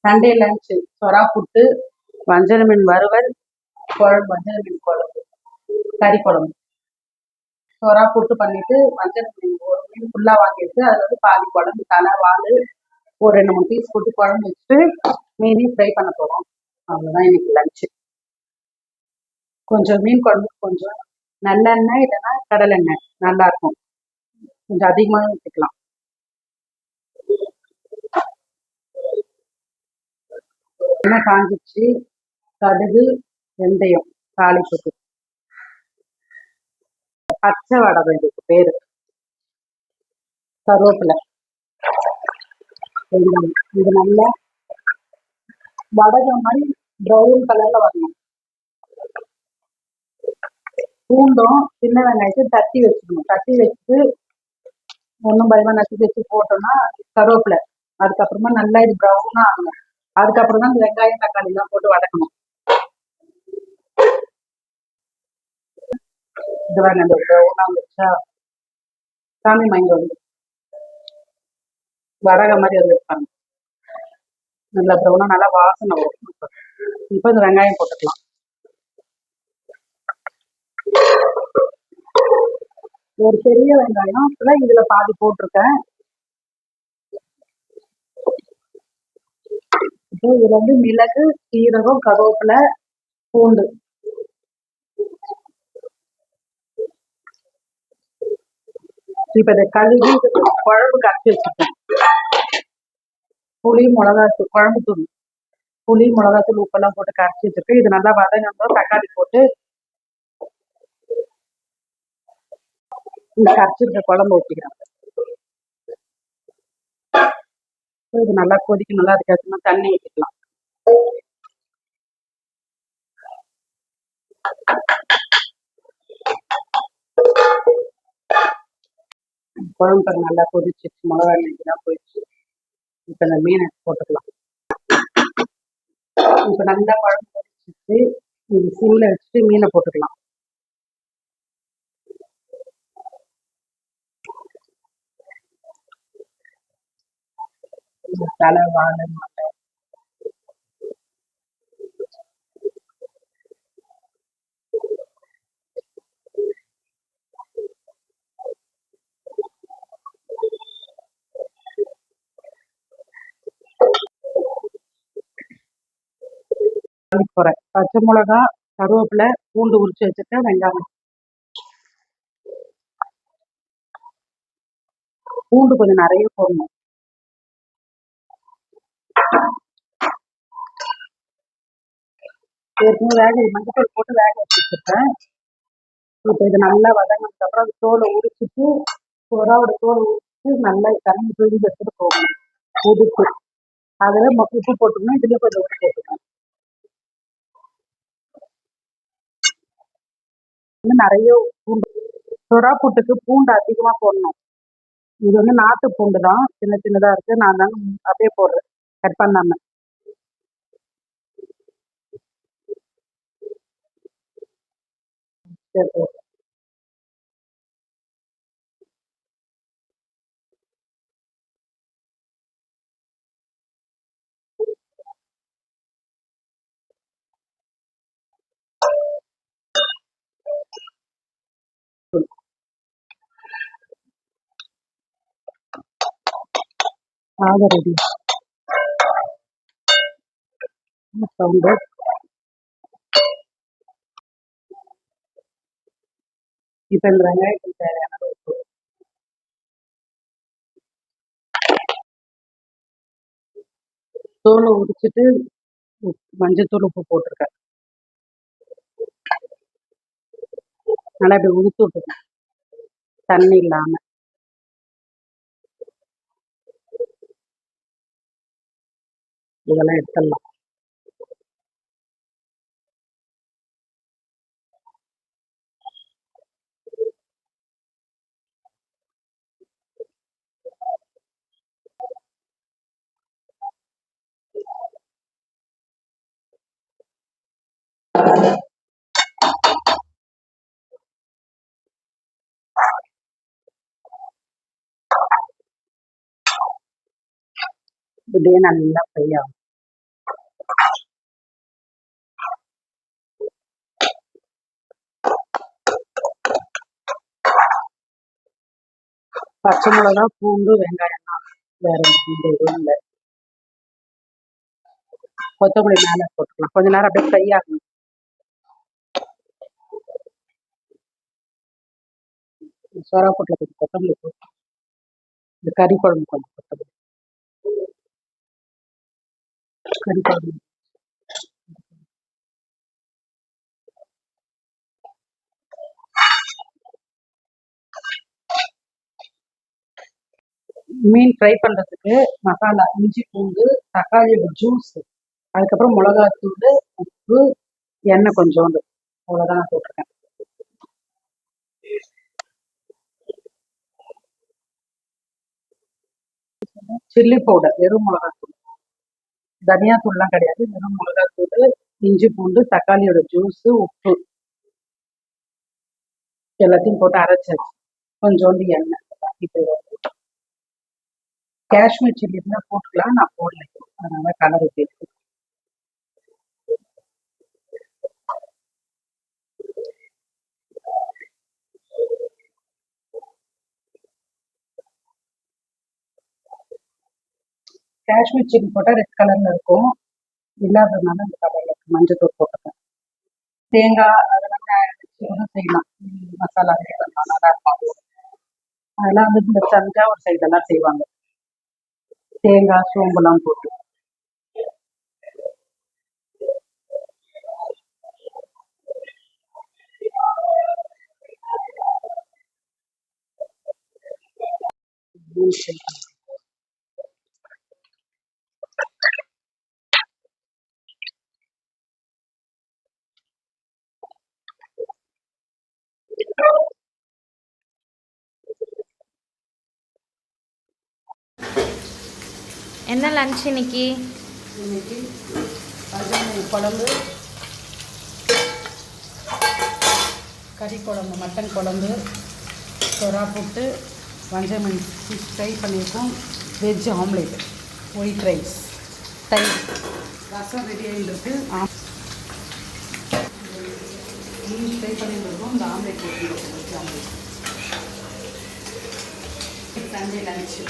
Sunday lunch சொரா புட்டு, வஞ்சர மீன் வறுவல், வஞ்சர மீன் குழம்பு, கறி குழம்பு. சொரா புட்டு பண்ணிட்டு வஞ்சர மீன் ஒரு மீன் ஃபுல்லா வாங்கிட்டு அதுல வந்து பாதி குழம்பு தலை வால் ஒரு 2 3 பீஸ் போட்டு குழம்பு வச்சுட்டு மீனி ஃப்ரை பண்ண போறோம். அவ்வளோதான் இன்னைக்கு லஞ்சு. கொஞ்சம் மீன் குழம்பு கொஞ்சம் நல்லெண்ணெய் இல்லைன்னா கடலெண்ணெய் நல்லா இருக்கும். கொஞ்சம் அதிகமாக ஊற்றிக்கலாம். எண்ணெய் காஞ்சிச்சு, கடுகு வெந்தயம் தாளிப்புக்கு, பச்சை வடகம் இதுக்கு பேரு, கருவேப்பிலை, வெங்காயம். இது நல்லா வடகம் மாதிரி ப்ரௌன் கலர்ல வரணும். பூண்டும் சின்ன வெங்காயத்தை தட்டி வச்சுக்கணும். தட்டி வச்சுட்டு ஒன்றும் பயமா நசுக்கி வச்சு போட்டோம்னா கருவேப்பிலை, அதுக்கப்புறமா நல்லா இது ப்ரௌனா ஆகணும். அதுக்கப்புறம் தான் வெங்காயம் தக்காளி எல்லாம் போட்டு வதக்கணும். இது வாங்க அந்த ப்ரௌனா வச்சா சாமி மைண்ட் வந்து வடக மாதிரி வந்து இருப்பாங்க. நல்லா ப்ரௌனா நல்லா வாசனை வரும். இப்போ இந்த வெங்காயம் போட்டுக்கலாம். ஒரு பெரிய வெங்காயம் இதுல பாதி போட்டிருக்கேன். இப்போ இதுல வந்து மிளகு, சீரகம், கருவேப்பிலை, பூண்டு. இப்ப இதை கழுவி குழம்பு கரைச்சி வச்சுருக்கேன். புளி மிளகாத்தூள், குழம்பு தூள், புளி மிளகாத்தூள் உப்பெல்லாம் போட்டு கரைச்சி வச்சிருக்கேன். இது நல்லா வதங்கணும். தக்காளி போட்டு இந்த கரைச்சிருக்க குழம்பு ஊற்றிக்கிறேன். இது நல்லா கொதிக்கணும். அதுக்கப்புறமா தண்ணி ஊற்றிக்கலாம். குழம்பு நல்லா கொதிச்சிச்சு, மிளகா எண்ணெய்லாம் போயிடுச்சு. இப்போ இந்த மீனை போட்டுக்கலாம். இப்போ நல்லா குழம்பு கொதிச்சிச்சு. இது சிம்மில் வச்சுட்டு மீனை போட்டுக்கலாம். தலை வாழை மாட்டை போறேன். பச்சை மிளகா, கருவேப்பிலை, பூண்டு உரிச்சு வச்சுருக்கேன், வெங்காயம். பூண்டு கொஞ்சம் நிறைய போடணும். ஏற்கனவே மஞ்சள் போட்டு வேக வச்சுருக்கேன். இப்போ இது நல்லா வதங்கினதுக்கு அப்புறம் அது தோலை உரிச்சிட்டு சொராவோட தோலை உரிச்சிட்டு நல்லா தண்ணி பிழிஞ்சு எடுத்துட்டு போகணும். உதுப்பு அதில் உப்பு போட்டுக்கணும். இதுலேயும் கொஞ்சம் உப்பு போட்டுக்கணும். இன்னும் நிறைய பூண்டு, சொரா புட்டுக்கு பூண்டு அதிகமாக போடணும். இது வந்து நாட்டு பூண்டு தான், சின்ன சின்னதாக இருக்குது. நான் தாங்க அப்படியே போடுறேன், கட் பண்ணாம. சரி, ஆக ரெடி சவுண்டு. இப்போ இந்த வெங்காயத்துக்கு தேவையான உப்பு, தோலை உரிச்சிட்டு மஞ்சத்தூள் உப்பு போட்டிருக்கேன். நல்லா இப்படி உதுத்து விட்டுருக்கேன் தண்ணி இல்லாம. இதெல்லாம் எடுத்துடலாம். இப்படியே நல்லா ஃப்ரை ஆகும். பச்சை மிளகா, பூண்டு, வெங்காயம் தான். வேற எந்த இதுவும் இல்லை. கொத்தமல்லி மேலே போட்டுக்கலாம். கொஞ்ச நேரம் அப்படியே ஃப்ரை ஆகணும். சோறா போட்டில் கொஞ்சம் கொத்தமல்லி போட்டு இந்த கறி குழம்பு கொஞ்சம் கொத்தமல்லி கறி குழம்பு மீன் ஃப்ரை பண்ணுறதுக்கு மசாலா இஞ்சி பூண்டு தக்காளியோட ஜூஸ் அதுக்கப்புறம் மிளகாத்தூள் உப்பு எண்ணெய் கொஞ்சோண்டு அவ்வளோதான் நான் போட்டிருக்கேன். சில்லி பவுடர் வெறும் மிளகாத்தூள் தனியாத்தூள்லாம் கிடையாது, வெறும் மிளகாத்தூள் இஞ்சி பூண்டு தக்காளியோட ஜூஸு உப்பு எல்லாத்தையும் போட்டு அரைச்சாச்சு. கொஞ்சோண்டு எண்ணெய். இப்போ காஷ்மீர் சில்லி இருந்தால் போட்டுக்கலாம், நான் போடல அதனால கலர் எப்படி இருக்கு. காஷ்மீர் சில்லி போட்டால் ரெட் கலர்ல இருக்கும், இல்லாததுனால இந்த கலர்ல இருக்கு. மஞ்சத்தூள் போட்டுருக்கேன். தேங்காய் அதெல்லாம் வச்சு கூட செய்யலாம். மசாலா ரெடி பண்ணலாம், நல்லா இருக்கும். அதெல்லாம் வந்து இந்த தஞ்சாவூர் சைடெல்லாம் செய்வாங்க, தேங்காய் சோம்புலாம் போட்டு. என்ன லன்ச் இன்னைக்கு? இன்னைக்கு குழம்பு, கறி குழம்பு, மட்டன் குழம்பு, சொரா போட்டு மஞ்சள் மீன் ஃப்ரை பண்ணியிருக்கோம், வெஜ் ஆம்லேட், ஒயிட் ரைஸ், தயிர், ரசம் ரெடி ஆகிட்டு மீன் ஃப்ரை பண்ணியிருக்கோம். இந்த ஆம்லேட் போட்டு வெஜ் ஆம்லேட். Sunday lunch.